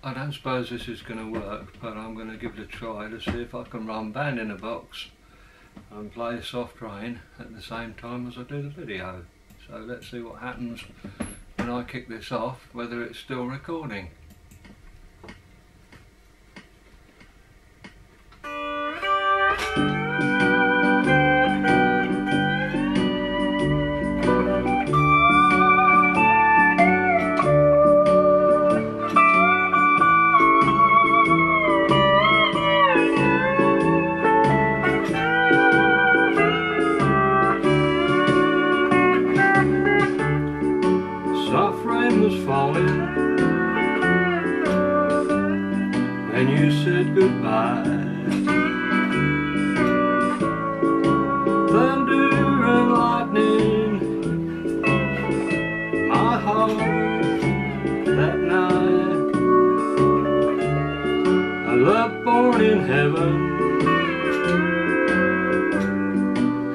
I don't suppose this is going to work, but I'm going to give it a try to see if I can run Band in a Box and play Soft Rain at the same time as I do the video. So let's see what happens when I kick this off, whether it's still recording. Soft rain was falling and you said goodbye. Thunder and lightning, my heart that night. A love born in heaven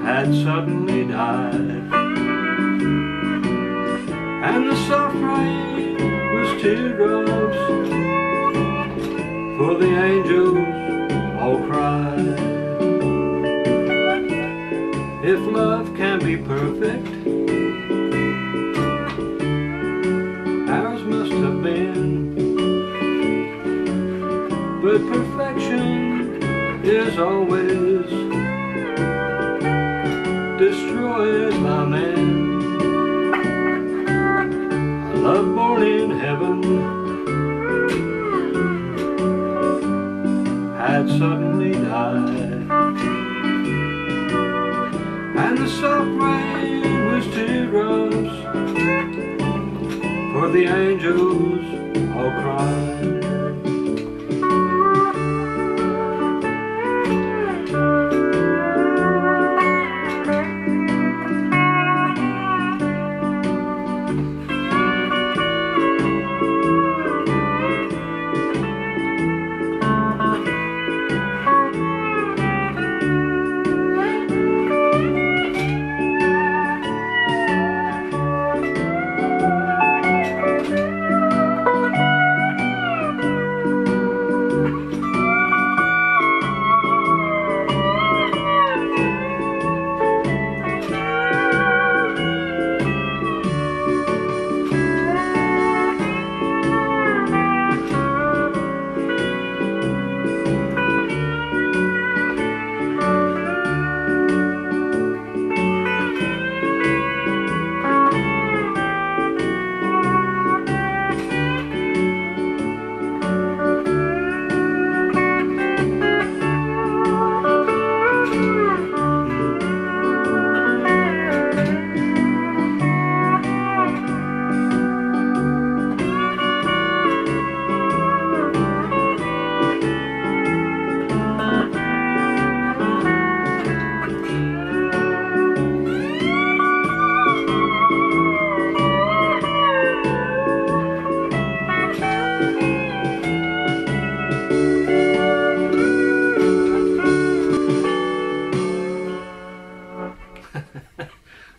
had suddenly died. And the soft rain was teardrops, for the angels all cried. If love can be perfect, ours must have been. But perfection is always destroyed by man. Love born in heaven had suddenly died. And the soft rain was teardrops, for the angels all cried.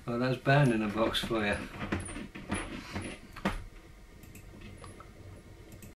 Well, that's Band in a Box for you.